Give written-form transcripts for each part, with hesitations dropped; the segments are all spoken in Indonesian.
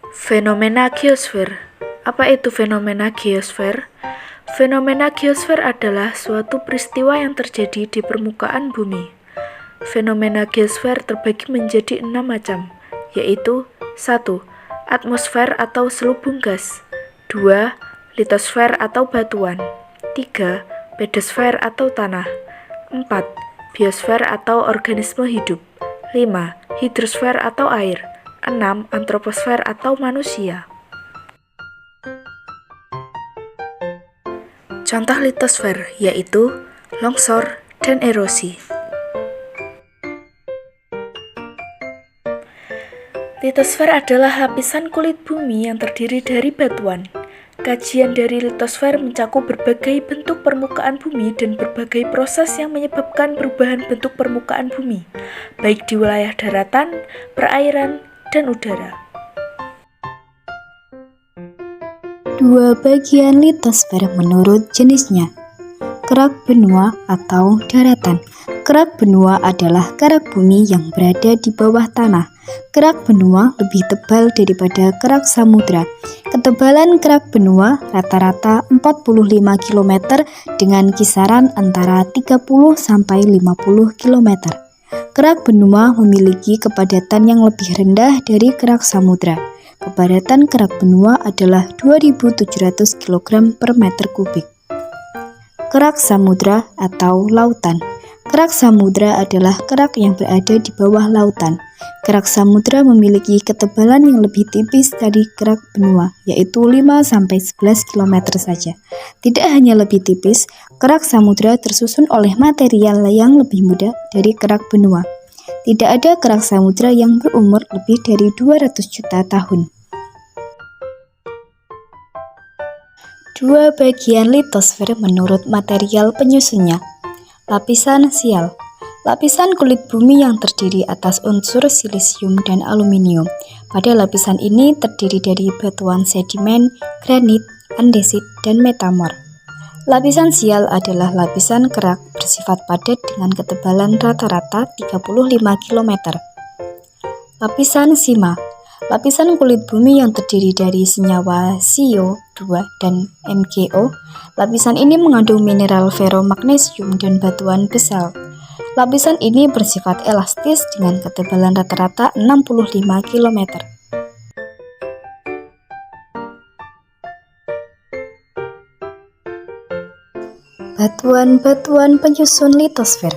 Fenomena geosfer. Apa itu fenomena geosfer? Fenomena geosfer adalah suatu peristiwa yang terjadi di permukaan bumi. Fenomena geosfer terbagi menjadi 6 macam, yaitu 1. Atmosfer atau selubung gas. 2. Litosfer atau batuan. 3. Pedosfer atau tanah. 4. Biosfer atau organisme hidup. 5. Hidrosfer atau air. 6. Antroposfer atau manusia. Contoh litosfer yaitu longsor dan erosi. Litosfer adalah lapisan kulit bumi yang terdiri dari batuan. Kajian dari litosfer mencakup berbagai bentuk permukaan bumi dan berbagai proses yang menyebabkan perubahan bentuk permukaan bumi, baik di wilayah daratan, perairan, dan udara. Dua bagian litosfer menurut jenisnya. Kerak benua atau daratan. Kerak benua adalah kerak bumi yang berada di bawah tanah. Kerak benua lebih tebal daripada kerak samudra. Ketebalan kerak benua rata-rata 45 km dengan kisaran antara 30 sampai 50 km. Kerak benua memiliki kepadatan yang lebih rendah dari kerak samudra. Kepadatan kerak benua adalah 2.700 kg per meter kubik. Kerak samudra atau lautan. Kerak samudra adalah kerak yang berada di bawah lautan. Kerak samudra memiliki ketebalan yang lebih tipis dari kerak benua, yaitu 5-11 km saja. Tidak hanya lebih tipis, kerak samudra tersusun oleh material yang lebih mudah dari kerak benua. Tidak ada kerak samudra yang berumur lebih dari 200 juta tahun. Dua bagian litosfer menurut material penyusunnya. Lapisan sial. Lapisan kulit bumi yang terdiri atas unsur silisium dan aluminium. Pada lapisan ini terdiri dari batuan sedimen, granit, andesit, dan metamor. Lapisan sial adalah lapisan kerak bersifat padat dengan ketebalan rata-rata 35 km. Lapisan sima. Lapisan kulit bumi yang terdiri dari senyawa CO2 dan MgO. Lapisan ini mengandung mineral ferromagnesium dan batuan basalt. Lapisan ini bersifat elastis dengan ketebalan rata-rata 65 km. Batuan-batuan penyusun litosfer.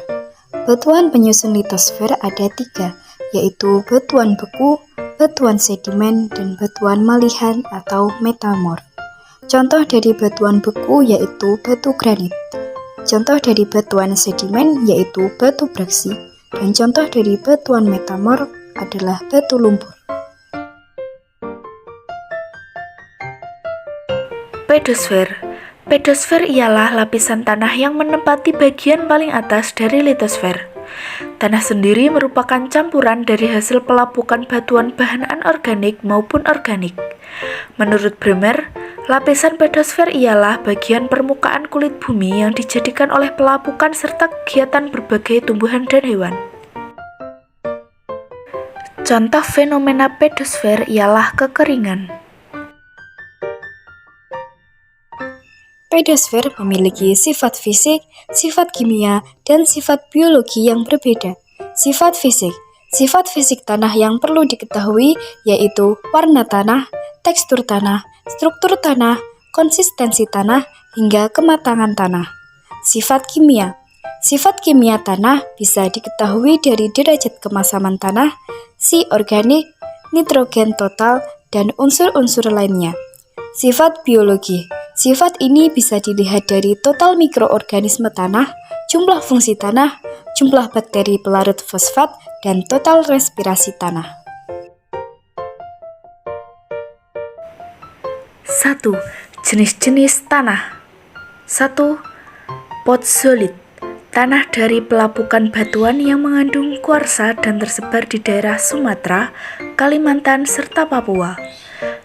Batuan penyusun litosfer ada 3, yaitu batuan beku, batuan sedimen, dan batuan malihan atau metamor. Contoh dari batuan beku yaitu batu granit. Contoh dari batuan sedimen yaitu batu breksi, dan contoh dari batuan metamor adalah batu lumpur. Pedosfer. Pedosfer ialah lapisan tanah yang menempati bagian paling atas dari litosfer. Tanah sendiri merupakan campuran dari hasil pelapukan batuan bahan anorganik maupun organik. Menurut Bremer, lapisan pedosfer ialah bagian permukaan kulit bumi yang dijadikan oleh pelapukan serta kegiatan berbagai tumbuhan dan hewan. Contoh fenomena pedosfer ialah kekeringan. Pedosfer memiliki sifat fisik, sifat kimia, dan sifat biologi yang berbeda. Sifat fisik. Sifat fisik tanah yang perlu diketahui yaitu warna tanah, tekstur tanah, struktur tanah, konsistensi tanah, hingga kematangan tanah. Sifat kimia. Sifat kimia tanah bisa diketahui dari derajat kemasaman tanah, si organik, nitrogen total, dan unsur-unsur lainnya. Sifat biologi. Sifat ini bisa dilihat dari total mikroorganisme tanah, jumlah fungsi tanah, jumlah bakteri pelarut fosfat, dan total respirasi tanah. 1. Jenis-jenis tanah. 1. Potzolit. Tanah dari pelapukan batuan yang mengandung kuarsa dan tersebar di daerah Sumatera, Kalimantan, serta Papua.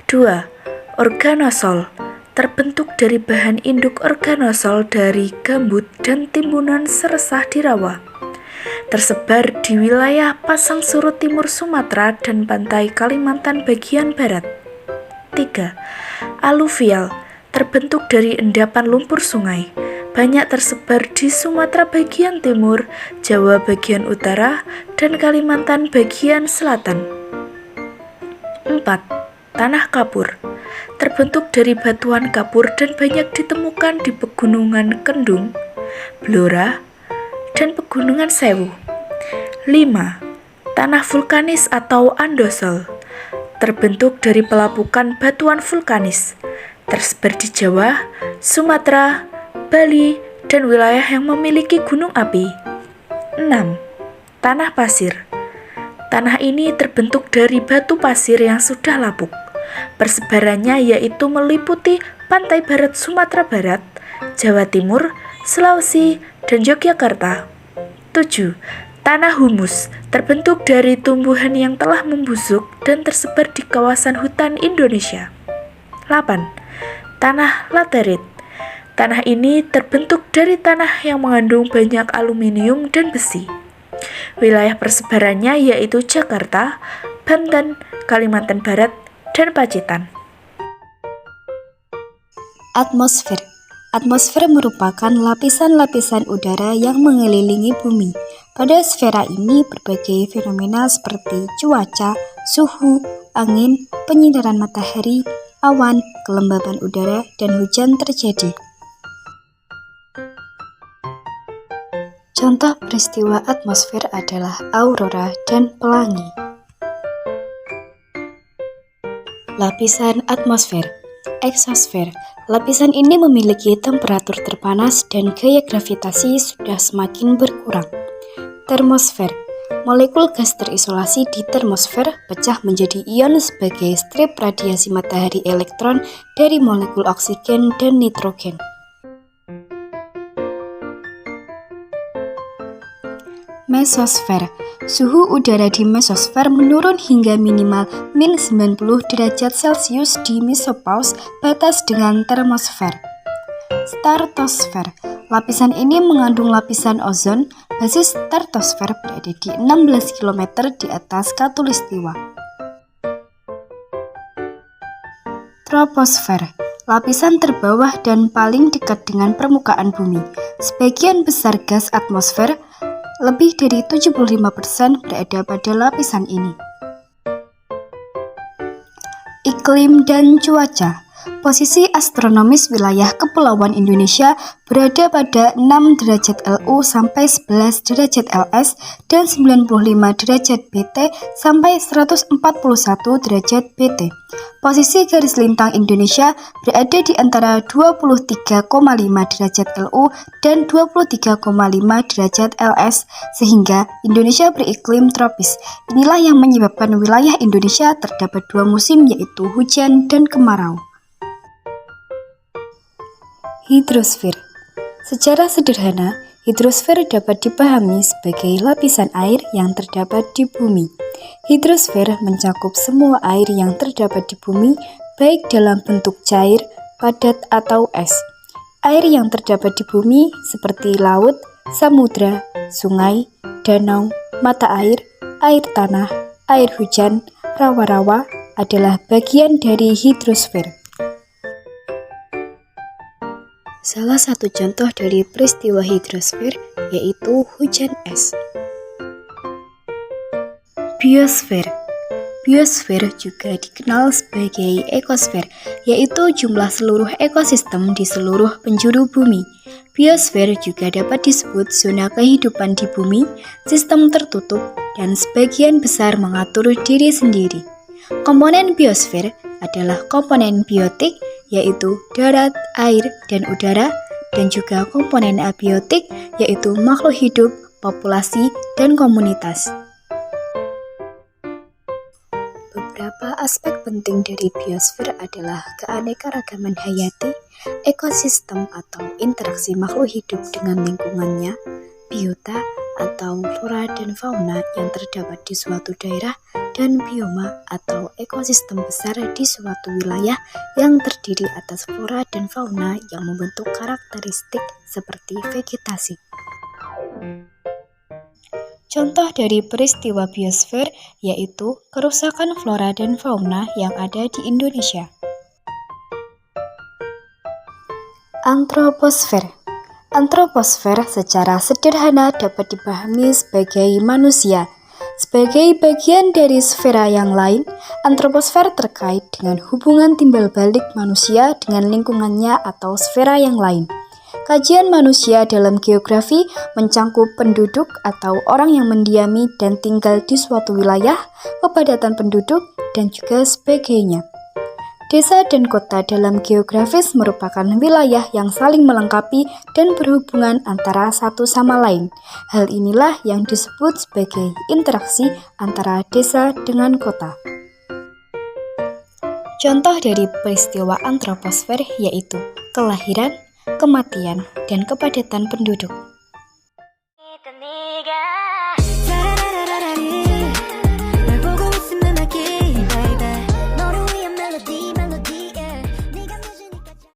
2. Organosol. Terbentuk dari bahan induk organosol dari gambut dan timbunan seresah di rawa. Tersebar di wilayah Pasang Surut Timur Sumatera dan pantai Kalimantan bagian barat. Ketiga, aluvial, terbentuk dari endapan lumpur sungai. Banyak tersebar di Sumatera bagian timur, Jawa bagian utara, dan Kalimantan bagian selatan. 4. Tanah kapur, terbentuk dari batuan kapur dan banyak ditemukan di pegunungan Kendung, Blora, dan pegunungan Sewu. 5. Tanah vulkanis atau andosol, terbentuk dari pelapukan batuan vulkanis, tersebar di Jawa, Sumatera, Bali, dan wilayah yang memiliki gunung api. 6. Tanah pasir. Tanah ini terbentuk dari batu pasir yang sudah lapuk. Persebarannya yaitu meliputi pantai barat Sumatera Barat, Jawa Timur, Sulawesi, dan Yogyakarta. 7. Tanah humus, terbentuk dari tumbuhan yang telah membusuk dan tersebar di kawasan hutan Indonesia. 8. Tanah laterit. Tanah ini terbentuk dari tanah yang mengandung banyak aluminium dan besi. Wilayah persebarannya yaitu Jakarta, Banten, Kalimantan Barat, dan Pacitan. Atmosfer. Atmosfer merupakan lapisan-lapisan udara yang mengelilingi bumi. Pada sfera ini berbagai fenomena seperti cuaca, suhu, angin, penyinaran matahari, awan, kelembaban udara, dan hujan terjadi. Contoh peristiwa atmosfer adalah aurora dan pelangi. Lapisan atmosfer. Eksosfer. Lapisan ini memiliki temperatur terpanas dan gaya gravitasi sudah semakin berkurang. Termosfer. Molekul gas terisolasi di termosfer pecah menjadi ion sebagai strip radiasi matahari elektron dari molekul oksigen dan nitrogen. Mesosfer. Suhu udara di mesosfer menurun hingga minimal -90 derajat Celcius di mesopause, batas dengan termosfer. Stratosfer. Lapisan ini mengandung lapisan ozon. Basis stratosfer berada di 16 km di atas khatulistiwa. Troposfer. Lapisan terbawah dan paling dekat dengan permukaan bumi. Sebagian besar gas atmosfer, lebih dari 75%, berada pada lapisan ini. Iklim dan cuaca. Posisi astronomis wilayah Kepulauan Indonesia berada pada 6 derajat LU sampai 11 derajat LS dan 95 derajat BT sampai 141 derajat BT. Posisi garis lintang Indonesia berada di antara 23,5 derajat LU dan 23,5 derajat LS, sehingga Indonesia beriklim tropis. Inilah yang menyebabkan wilayah Indonesia terdapat dua musim, yaitu hujan dan kemarau. Hidrosfer. Secara sederhana, hidrosfer dapat dipahami sebagai lapisan air yang terdapat di bumi. Hidrosfer mencakup semua air yang terdapat di bumi, baik dalam bentuk cair, padat, atau es. Air yang terdapat di bumi seperti laut, samudra, sungai, danau, mata air tanah, air hujan, rawa-rawa adalah bagian dari hidrosfer. Salah satu contoh dari peristiwa hidrosfer yaitu hujan es. Biosfer. Biosfer juga dikenal sebagai ekosfer, yaitu jumlah seluruh ekosistem di seluruh penjuru bumi. Biosfer juga dapat disebut zona kehidupan di bumi, sistem tertutup, dan sebagian besar mengatur diri sendiri. Komponen biosfer adalah komponen biotik, yaitu darat, air, dan udara, dan juga komponen abiotik, yaitu makhluk hidup, populasi, dan komunitas. Beberapa aspek penting dari biosfer adalah keanekaragaman hayati, ekosistem atau interaksi makhluk hidup dengan lingkungannya, biota atau flora dan fauna yang terdapat di suatu daerah, dan bioma atau ekosistem besar di suatu wilayah yang terdiri atas flora dan fauna yang membentuk karakteristik seperti vegetasi. Contoh dari peristiwa biosfer yaitu kerusakan flora dan fauna yang ada di Indonesia. Antroposfer. Antroposfer secara sederhana dapat dipahami sebagai manusia. Sebagai bagian dari sfera yang lain, antroposfer terkait dengan hubungan timbal balik manusia dengan lingkungannya atau sfera yang lain. Kajian manusia dalam geografi mencangkup penduduk atau orang yang mendiami dan tinggal di suatu wilayah, kepadatan penduduk, dan juga sebagainya. Desa dan kota dalam geografis merupakan wilayah yang saling melengkapi dan berhubungan antara satu sama lain. Hal inilah yang disebut sebagai interaksi antara desa dengan kota. Contoh dari peristiwa antroposfer yaitu kelahiran, kematian, dan kepadatan penduduk.